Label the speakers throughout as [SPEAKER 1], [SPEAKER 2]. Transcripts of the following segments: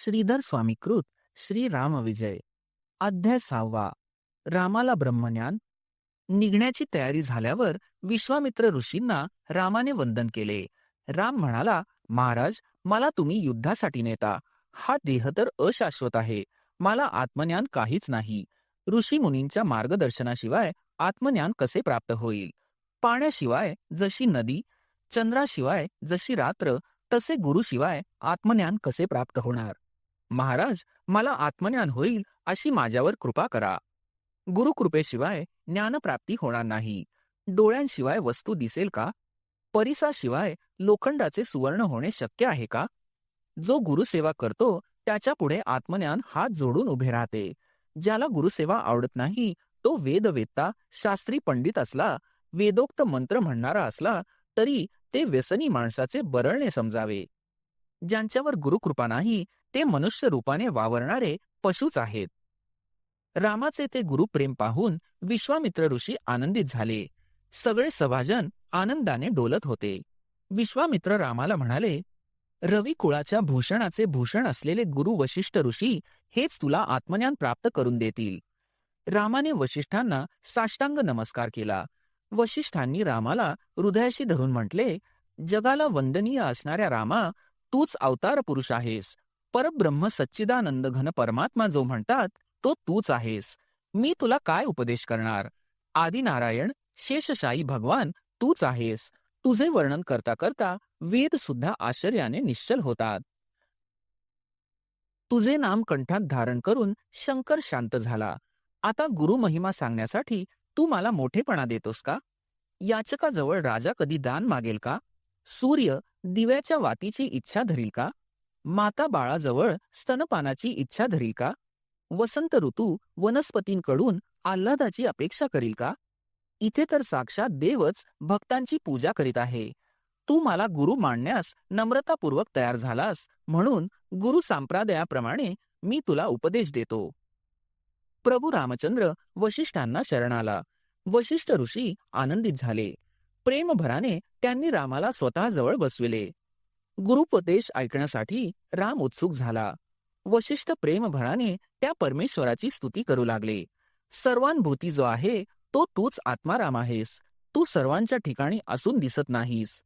[SPEAKER 1] श्रीधर स्वामीकृत श्री रामविजय. अध्याय 6. रामाला ब्रह्मज्ञान. निघण्याची तयारी झाल्यावर विश्वामित्र ऋषींना रामाने वंदन केले. राम म्हणाला, महाराज, मला तुम्ही युद्धासाठी नेता. हा देह तर अशाश्वत आहे. मला आत्मज्ञान काहीच नाही. ऋषी मुनींच्या मार्गदर्शनाशिवाय आत्मज्ञान कसे प्राप्त होईल? पाण्याशिवाय जशी नदी, चंद्राशिवाय जशी रात्र, तसे गुरुशिवाय आत्मज्ञान कसे प्राप्त होणार? महाराज, मला आत्मज्ञान होईल अशी माझ्यावर कृपा करा. गुरुकृपेशिवाय ज्ञानप्राप्ती होणार नाही. डोळ्यांशिवाय वस्तू दिसेल का? परिसाशिवाय लोखंडाचे सुवर्ण होणे शक्य आहे का? जो गुरुसेवा करतो त्याच्या पुढे आत्मज्ञान हात जोडून उभे राहते. ज्याला गुरुसेवा आवडत नाही तो वेदवेत्ता, शास्त्री पंडित असला, वेदोक्त मंत्र म्हणणारा असला तरी ते व्यसनी माणसाचे बरळणे समजावे. ज्यांच्यावर गुरुकृपा नाही ते मनुष्य रूपाने वावरणारे पशुच आहेत. रामाचे ते गुरुप्रेम पाहून विश्वामित्र ऋषी आनंदित झाले. सगळे सभाजन आनंदाने डोलत होते. विश्वामित्र रामाला म्हणाले, रवी कुळाच्या भूषणाचे भूषण असलेले गुरु वशिष्ठ ऋषी हेच तुला आत्मज्ञान प्राप्त करून देतील. रामाने वशिष्ठांना साष्टांग नमस्कार केला. वशिष्ठांनी रामाला हृदयाशी धरून म्हटले, जगाला वंदनीय असणाऱ्या रामा, तूच अवतार पुरुष आहेस. परब्रह्म सच्चिदानंद घन परमात्मा जो म्हणतात तो तूच आहेस. मी तुला काय उपदेश करणार? आदिनारायण शेषशाही भगवान तूच आहेस. तुझे वर्णन करता करता वेद सुद्धा आश्चर्याने निश्चल होतात. तुझे नाम कंठात धारण करून शंकर शांत झाला. आता गुरु महिमा सांगण्यासाठी तू मला मोठेपणा देतोस का? याचकाजवळ राजा कधी दान मागेल का? सूर्य दिव्याच्या वातीची इच्छा धरील का? माता बाळाजवळ स्तनपानाची इच्छा धरील का? वसंत ऋतू वनस्पतींकडून आल्हादाची अपेक्षा करील का? इथे तर साक्षात देवच भक्तांची पूजा करीत आहे. तू मला गुरु मानण्यास नम्रतापूर्वक तयार झालास, म्हणून गुरु संप्रदायाप्रमाणे मी तुला उपदेश देतो. प्रभू रामचंद्र वशिष्ठांना शरणाला. वशिष्ठ ऋषी आनंदित झाले. प्रेमभराने त्यांनी रामाला स्वतःजवळ बसविले. गुरुपदेश ऐकण्यासाठी राम उत्सुक झाला. वशिष्ठ प्रेमभराने त्या परमेश्वराची स्तुती करू लागले. सर्वांभूती जो आहे तो तूच आत्माराम आहेस. तू सर्वांच्या ठिकाणी असून दिसत नाहीस.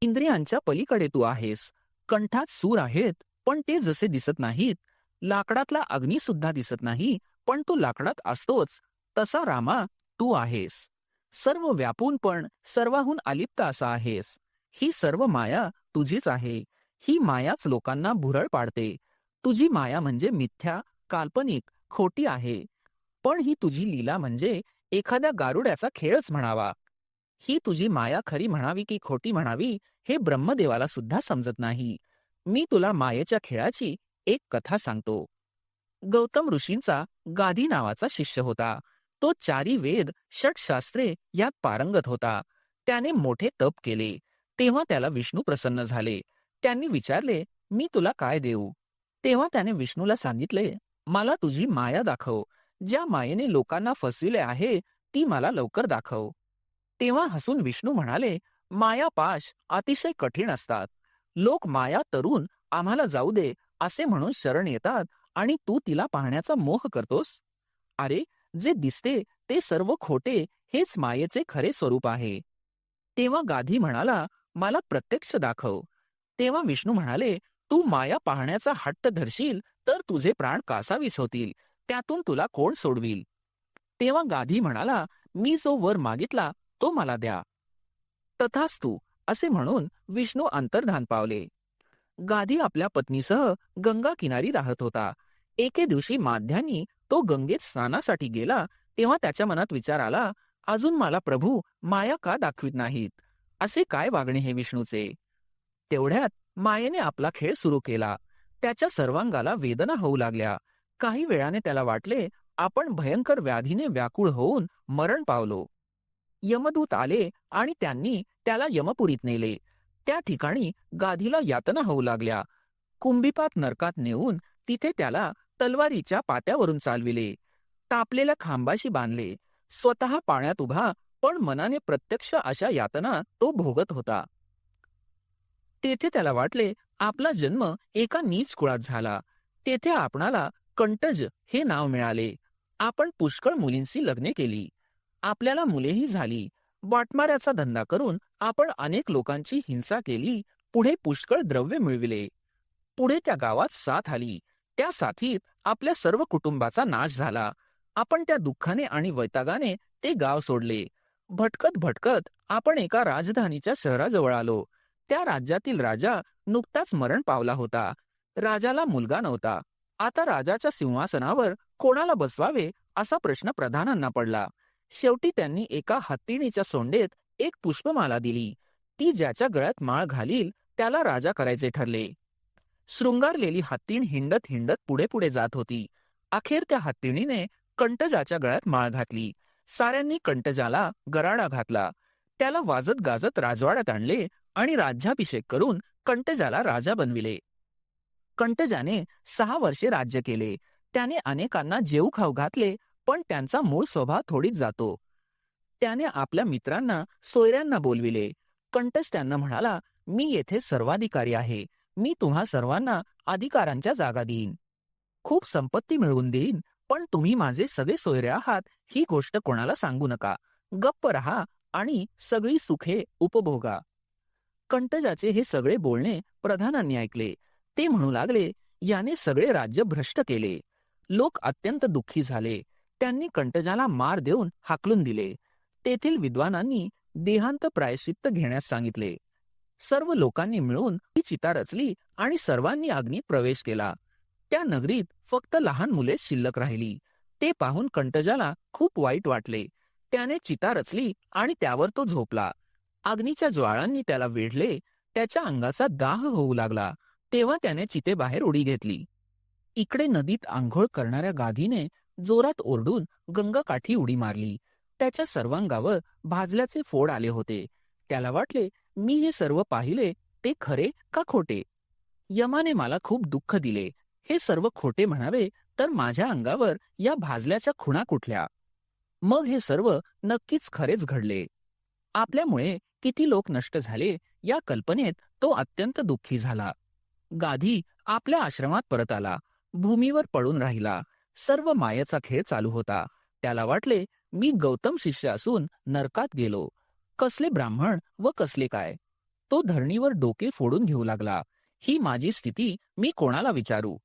[SPEAKER 1] इंद्रियांच्या पलीकडे तू आहेस. कंठात सूर आहेत पण ते जसे दिसत नाहीत, लाकडातला अग्नी सुद्धा दिसत नाही पण तो लाकडात असतोच, तसा रामा तू आहेस. सर्व व्यापून पण सर्वाहून अलिप्त असा आहेस. ही सर्व माया तुझीच आहे. ही मायाच लोकांना भुरळ पाडते. तुझी माया म्हणजे मिथ्या, काल्पनिक, खोटी आहे. पण ही तुझी लीला म्हणजे एखाद्या गारुड्याचा खेळच म्हणावा. ही तुझी माया खरी म्हणावी की खोटी म्हणावी हे ब्रह्मदेवाला सुद्धा समजत नाही. मी तुला मायेच्या खेळाची एक कथा सांगतो. गौतम ऋषींचा गाधी नावाचा शिष्य होता. तो 4 वेद, षटशास्त्रे यात पारंगत होता. त्याने मोठे तप केले. तेव्हा त्याला विष्णू प्रसन्न झाले. त्यांनी विचारले, मी तुला काय देऊ? तेव्हा त्याने विष्णूला सांगितले, मला तुझी माया दाखव. ज्या मायेने लोकांना फसविले आहे ती मला लवकर दाखव. तेव्हा हसून विष्णू म्हणाले, माया पाश अतिशय कठीण असतात. लोक माया तरुण आम्हाला जाऊ दे असे म्हणून शरण येतात आणि तू तिला पाहण्याचा मोह करतोस. अरे, जे दिसते ते सर्व खोटे हेच मायेचे खरे स्वरूप आहे. तेव्हा गाधी म्हणाला, मला प्रत्यक्ष दाखव. तेव्हा विष्णू म्हणाले, तू माया पाहण्याचा हट्ट धरशील तर तुझे प्राण कासावीस होतील. त्यातून तुला कोण सोडवील? तेव्हा गाधी म्हणाला, मी जो वर मागितला तो मला द्या. तथास्तु असे म्हणून विष्णू अंतर्धान पावले. गाधी आपल्या पत्नीसह गंगा किनारी राहत होता. एके दिवशी माध्यानी तो गंगेत स्नानासाठी गेला. तेव्हा त्याच्या मनात विचार आला, अजून मला प्रभू माया का दाखवित नाहीत? असे काय वागणे हे विष्णूचे? तेवढ्यात मायेने आपला खेळ सुरू केला. त्याच्या सर्वांगाला वेदना होऊ लागल्या. काही वेळाने त्याला वाटले, आपण भयंकर व्याधीने व्याकुळ होऊन मरण पावलो. यमदूत आले आणि त्यांनी त्याला यमपुरीत नेले. त्या ठिकाणी गाधीला यातना होऊ लागल्या. कुंभीपात नरकात नेऊन तिथे त्याला तलवारीच्या पात्यावरून चालविले. तापलेल्या खांबाशी बांधले. स्वतः पाण्यात उभा पण मनाने प्रत्यक्ष अशा यातना तो भोगत होता. तेथे त्याला वाटले आपला जन्म एका नीच कुळात झाला. तेथे आपणाला कंटज हे नाव मिळाले. आपण पुष्कळ मुलींशी लग्ने केली. आपल्याला मुलेही झाली. वाटमाऱ्याचा धंदा करून आपण अनेक लोकांची हिंसा केली. पुढे पुष्कळ द्रव्य मिळविले. पुढे त्या गावात साथ आली. त्या साथीत आपल्या सर्व कुटुंबाचा नाश झाला. आपण त्या दुःखाने आणि वैतागाने ते गाव सोडले. भटकत भटकत आपण एका राजधानीच्या शहराजवळ आलो. त्या राज्यातील राजा नुकताच मरण पावला होता. राजाला मुलगा नव्हता. आता राजाच्या सिंहासनावर कोणाला बसवावे असा प्रश्न प्रधानांना पडला. शेवटी त्यांनी एका हत्तीणीच्या सोंडेत एक पुष्पमाला दिली. ती ज्याच्या गळ्यात माळ घालील त्याला राजा करायचे ठरले. शृंगारलेली हत्तीण हिंडत हिंडत पुढे पुढे जात होती. अखेर त्या हत्तीणीने कंटजाच्या गळ्यात माळ घातली. साऱ्यांनी कंटजाला गराडा घातला. त्याला वाजत गाजत राजवाड्यात आणले आणि राज्याभिषेक करून कंटजाला राजा बनविले. कंटजाने 6 वर्षे राज्य केले. त्याने अनेकांना जेऊ खाऊ घातले, पण त्यांचा मूळ स्वभाव थोडीच जातो. त्याने आपल्या मित्रांना सोयऱ्यांना बोलविले. कंटज त्यांना म्हणाला, मी येथे सर्वाधिकारी आहे. मी तुम्हा सर्वांना अधिकारांच्या जागा देईन. खूप संपत्ती मिळवून देईन, पण तुम्ही माझे सगळे सोयरे आहात ही गोष्ट कोणाला सांगू नका. गप्प रहा आणि सगळी सुखे उपभोगा. कंटजाचे हे सगळे बोलणे प्रधानांनी ऐकले. ते म्हणू लागले, याने सगळे राज्य भ्रष्ट केले. लोक अत्यंत दुःखी झाले. त्यांनी कंटजाला मार देऊन हाकलून दिले. तेथील विद्वानांनी देहांत प्रायश्चित्त घेण्यास सांगितले. सर्व लोकांनी मिळून ही चिता रचली आणि सर्वांनी अग्नीत प्रवेश केला. त्या नगरीत फक्त लहान मुलेच शिल्लक राहिली. ते पाहून कंटजाला खूप वाईट वाटले. त्याने चिता रचली आणि त्यावर तो झोपला. अग्नीच्या ज्वाळांनी त्याला वेढले. त्याच्या अंगाचा दाह होऊ लागला. तेव्हा त्याने चितेबाहेर उडी घेतली. इकडे नदीत आंघोळ करणाऱ्या गाधीने जोरात ओरडून गंगाकाठी उडी मारली. त्याच्या सर्वांगावर भाजल्याचे फोड आले होते. त्याला वाटले, मी हे सर्व पाहिले ते खरे का खोटे? यमाने मला खूप दुःख दिले. हे सर्व खोटे म्हणावे तर माझ्या अंगावर या भाजल्याच्या खुणा कुठल्या? मग हे सर्व नक्कीच खरेच घडले. आपल्यामुळे किती लोक नष्ट झाले या कल्पनेत तो अत्यंत दुःखी झाला. गाधी आपल्या आश्रमात परत आला. भूमीवर पडून राहिला. सर्व मायेचा खेळ चालू होता. त्याला वाटले, मी गौतम शिष्य असून नरकात गेलो. कसले ब्राह्मण व कसले काय? तो धरणीवर डोके फोडून घेऊ लागला. ही माझी स्थिती मी कोणाला विचारू?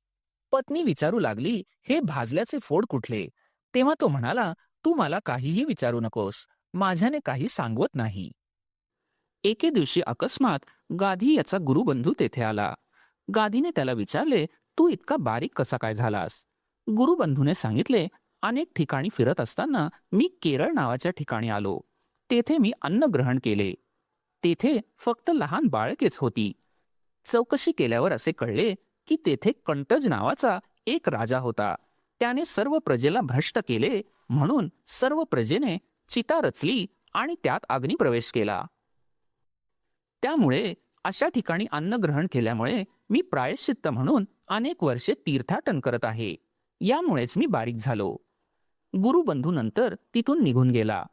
[SPEAKER 1] पत्नी विचारू लागली, हे भाजल्याचे फोड कुठले? तेव्हा तो म्हणाला, तू मला काहीही विचारू नकोस. माझ्याने काही सांगवत नाही. एके दिवशी अकस्मात गाधी याचा गुरुबंधू तेथे आला. गाधीने त्याला विचारले, तू इतका बारीक कसा काय झालास? गुरुबंधूने सांगितले, अनेक ठिकाणी फिरत असताना मी केरळ नावाच्या ठिकाणी आलो. तेथे मी अन्न ग्रहण केले. तेथे फक्त लहान बाळकेच होती. चौकशी केल्यावर असे कळले की तेथे कंटज नावाचा एक राजा होता. त्याने सर्व प्रजेला भ्रष्ट केले. म्हणून सर्व प्रजेने चिता रचली आणि त्यात अग्निप्रवेश केला. त्यामुळे अशा ठिकाणी अन्न ग्रहण केल्यामुळे मी प्रायश्चित्त म्हणून अनेक वर्षे तीर्थाटन करत आहे. यामुळेच मी बारीक झालो. गुरुबंधू नंतर तिथून निघून गेला.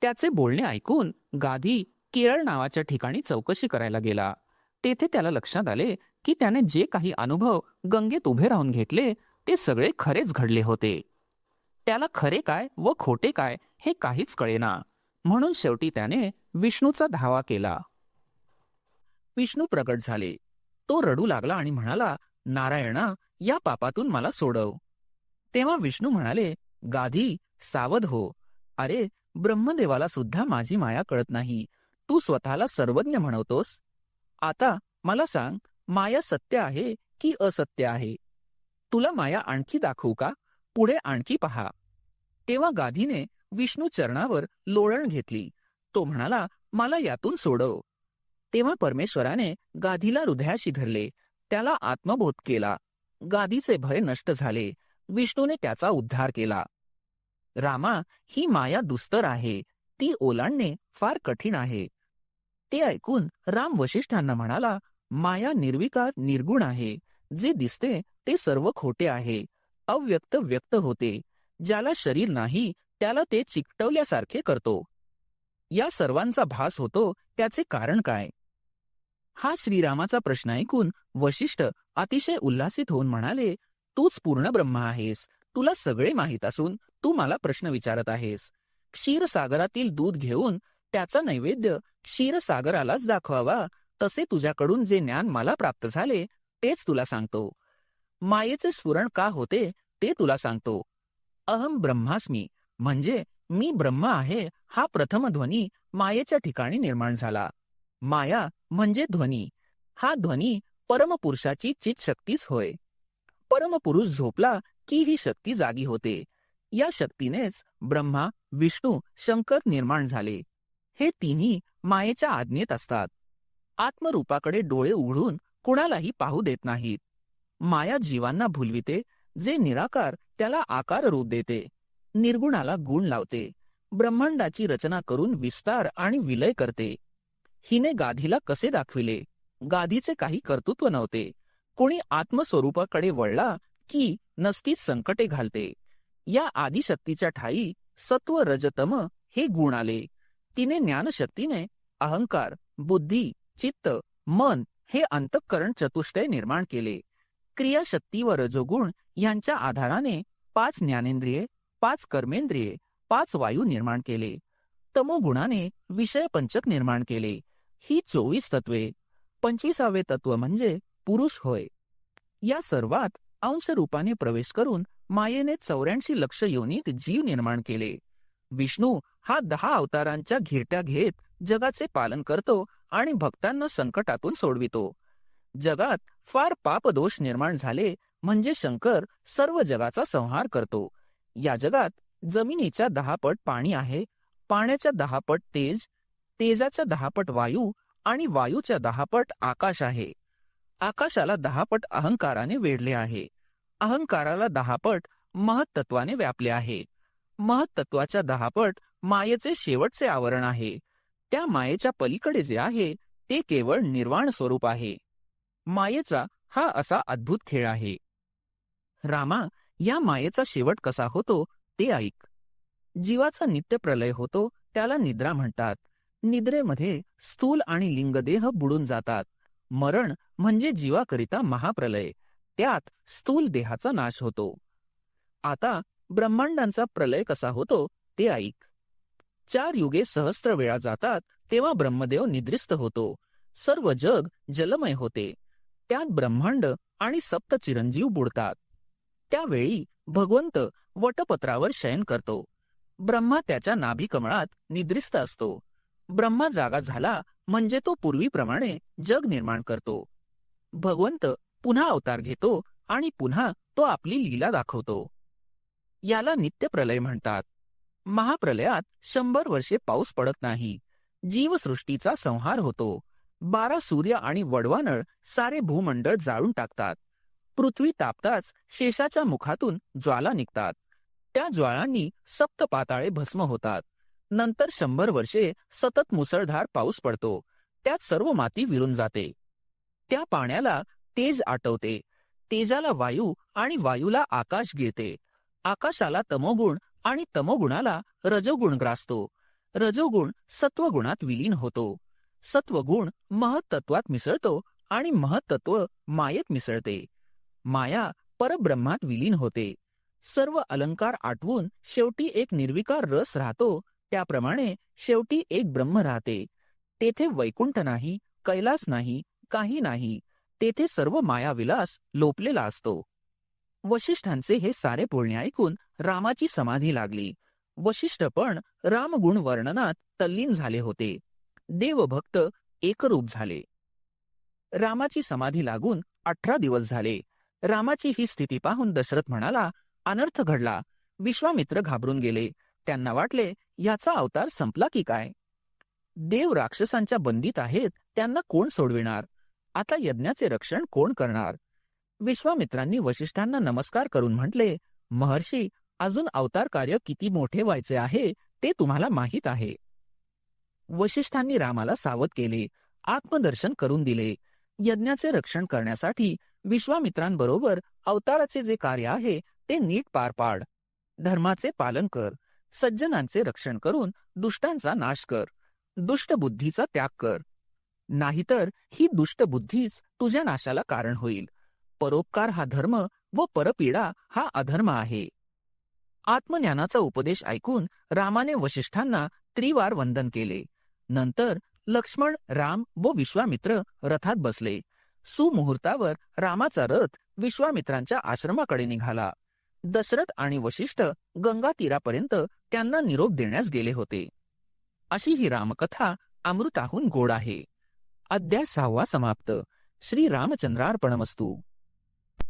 [SPEAKER 1] त्याचे बोलणे ऐकून गाधी केरळ नावाच्या ठिकाणी चौकशी करायला गेला. तेथे त्याला लक्षात आले की त्याने जे काही अनुभव गंगेत उभे राहून घेतले ते सगळे खरेच घडले होते. त्याला खरे काय व खोटे काय हे काहीच कळेना. म्हणून शेवटी त्याने विष्णूचा धावा केला. विष्णू प्रकट झाले. तो रडू लागला आणि म्हणाला, नारायणा, या पापातून मला सोडव. तेव्हा विष्णू म्हणाले, गाधी, सावध हो. अरे, ब्रह्मदेवाला सुद्धा माझी माया कळत नाही. तू स्वतःला सर्वज्ञ म्हणवतोस. आता मला सांग, माया सत्य आहे की असत्य आहे? तुला माया आणखी दाखवू का? पुढे आणखी पहा. तेव्हा गाधीने विष्णू चरणावर लोळण घेतली. तो म्हणाला, मला यातून सोडव. तेव्हा परमेश्वराने गाधीला हृदयाशी धरले. त्याला आत्मबोध केला. गाधीचे भय नष्ट झाले. विष्णूने त्याचा उद्धार केला. रामा, ही माया दुस्तर आहे. ती ओलांडणे फार कठीण आहे. ते ऐकून राम वशिष्ठांना म्हणाला, माया निर्विकार निर्गुण आहे. जे दिसते ते सर्व खोटे आहे. अव्यक्त व्यक्त होते. ज्याला शरीर नाही त्याला ते चिकटवल्यासारखे करतो. या सर्वांचा भास होतो त्याचे कारण काय? हा श्रीरामाचा प्रश्न ऐकून वशिष्ठ अतिशय उल्हासित होऊन म्हणाले, तूच पूर्ण ब्रह्म आहेस. तुला सगळे माहीत असून तू मला प्रश्न विचारत आहेस. क्षीरसागरातील दूध घेऊन त्याचा नैवेद्य क्षीरसागरालाच दाखवावा, तसे तुझ्याकडून जे ज्ञान मला प्राप्त झाले तेच तुला सांगतो. मायेचे स्फुरण का होते ते तुला सांगतो. अहम ब्रह्मास्मी म्हणजे मी ब्रह्म आहे हा प्रथम ध्वनी मायेच्या ठिकाणी निर्माण झाला. माया म्हणजे ध्वनी. हा ध्वनी परमपुरुषाची चितशक्तीच होय. परमपुरुष झोपला की ही शक्ती जागी होते. या शक्तीनेच ब्रह्मा, विष्णू, शंकर निर्माण झाले. हे तिन्ही मायेच्या आज्ञेत असतात. आत्मरूपाकडे डोळे उघडून कुणालाही पाहू देत नाहीत. माया जीवांना भुलविते, जे निराकार त्याला आकार रूप देते. निर्गुणाला गुण लावते. ब्रह्मांडाची रचना करून विस्तार आणि विलय करते. हिने गाधीला कसे दाखविले? गाधीचे काही कर्तृत्व नव्हते. कोणी आत्मस्वरूपाकडे वळला की नसतीच संकटे घालते. या आदिशक्तीच्या ठाई सत्व रजतम हे गुण आले. तिने ज्ञानशक्तीने अहंकार, बुद्धी, चित्त, मन हे अंतःकरण चतुष्टय निर्माण केले. क्रियाशक्ती व रजोगुण यांच्या आधाराने 5 ज्ञानेंद्रिये, 5 कर्मेंद्रिये, 5 वायू निर्माण केले. तमोगुणाने विषय पंचक निर्माण केले. ही 24 तत्वे. 25वे तत्व म्हणजे पुरुष होय. या सर्वात अंश रूपाने प्रवेश करून मायेने 84 लक्ष योनीत जीव निर्माण केले. विष्णू हा 10 अवतारांच्या घिरट्या घेत जगाचे पालन करतो आणि भक्तांना संकटातून सोडवितो. जगात फार पापदोष निर्माण झाले म्हणजे शंकर सर्व जगाचा संहार करतो. या जगात जमिनीच्या 10 पट पाणी आहे, पाण्याच्या 10 पट तेज, तेजाच्या 10 पट वायू आणि वायूच्या 10 पट आकाश आहे. आकाशाला 10 पट अहंकाराने वेढले आहे. अहंकाराला 10 पट महत्तत्वाने व्यापले आहे. महत्तत्वाच्या 10 पट मायेचे शेवटचे आवरण आहे. त्या मायेच्या पलीकडे जे आहे ते केवळ निर्वाण स्वरूप आहे. मायेचा हा असा अद्भुत खेळ आहे. रामा, या मायेचा शेवट कसा होतो ते ऐक. जीवाचा नित्य प्रलय होतो त्याला निद्रा म्हणतात. निद्रेमध्ये स्थूल आणि लिंगदेह बुडून जातात. मरण म्हणजे जीवाकरिता महाप्रलय. त्यात स्थूल देहाचा नाश होतो. आता ब्रह्मांडांचा प्रलय कसा होतो ते ऐक. 4 युगे सहस्त्र वेळा जातात तेव्हा ब्रह्मदेव निद्रिस्त होतो. सर्व जग जलमय होते. त्यात ब्रह्मांड आणि सप्त चिरंजीव बुडतात. त्यावेळी भगवंत वटपत्रावर शयन करतो. ब्रह्मा त्याच्या नाभिकमळात निद्रिस्त असतो. ब्रह्मा जागा झाला म्हणजे तो पूर्वीप्रमाणे जग निर्माण करतो. भगवंत पुन्हा अवतार घेतो आणि पुन्हा तो आपली लीला दाखवतो. याला नित्यप्रलय म्हणतात. महाप्रलयात 100 वर्षे पाऊस पडत नाही. जीवसृष्टीचा संहार होतो. 12 सूर्य आणि वडवानळ सारे भूमंडळ जाळून टाकतात. पृथ्वी तापताच शेषाच्या मुखातून ज्वाला निघतात. त्या ज्वाळांनी सप्त पाताळे भस्म होतात. नंतर 100 वर्षे सतत मुसळधार पाऊस पडतो. त्यात सर्व माती विरून जाते. त्या पाण्याला तेज आटवते. तेजाला वायू आणि वायूला आकाश गिळते. आकाशाला तमोगुण आणि तमोगुणाला रजोगुण ग्रासतो. रजोगुण सत्वगुणात विलीन होतो. सत्वगुण महत्तत्वात मिसळतो आणि महत्तत्व मायेत मिसळते. माया परब्रह्मात विलीन होते. सर्व अलंकार आटवून शेवटी एक निर्विकार रस राहतो. त्याप्रमाणे शेवटी एक ब्रह्म राहते. तेथे वैकुंठ नाही, कैलास नाही, काही नाही. तेथे सर्व मायाविलास लोपलेला असतो. वशिष्ठांचे हे सारे बोलणे ऐकून रामाची समाधी लागली. वशिष्ठ पण रामगुण वर्णनात तल्लीन झाले होते. देवभक्त एकरूप झाले. रामाची समाधी लागून 18 दिवस झाले. रामाची ही स्थिती पाहून दशरथ म्हणाला, अनर्थ घडला. विश्वामित्र घाबरून गेले. त्यांना वाटले याचा अवतार संपला की काय. देव राक्षसांच्या बंदीत आहेत, त्यांना कोण सोडविणार. आता यज्ञाचे रक्षण कोण करणार. विश्वामित्रांनी वशिष्ठांना नमस्कार करून म्हटले, महर्षी, अजून अवतार कार्य किती मोठे व्हायचे आहे ते तुम्हाला माहीत आहे. वशिष्ठांनी रामाला सावध केले. आत्मदर्शन करून दिले. यज्ञाचे रक्षण करण्यासाठी विश्वामित्रांबरोबर अवताराचे जे कार्य आहे ते नीट पार पाड. धर्माचे पालन कर. सज्जनांचे रक्षण करून दुष्टांचा नाश कर. दुष्ट बुद्धीचा त्याग कर. नाहीतर ही दुष्ट बुद्धीच तुझ्या नाशाला कारण होईल. परोपकार हा धर्म व परपीडा हा अधर्म आहे. आत्मज्ञानाचा उपदेश ऐकून रामाने वशिष्ठांना त्रिवार वंदन केले. नंतर लक्ष्मण, राम व विश्वामित्र रथात बसले. सुमुहूर्तावर रामाचा रथ विश्वामित्रांच्या आश्रमाकडे निघाला. दशरथ आणि वशिष्ठ गंगा तीरापर्यंत त्यांना निरोप देण्यास गेले होते. अशी ही रामकथा अमृताहून गोड आहे. अध्याय 6 समाप्त. श्री रामचंद्रार्पणमस्तु.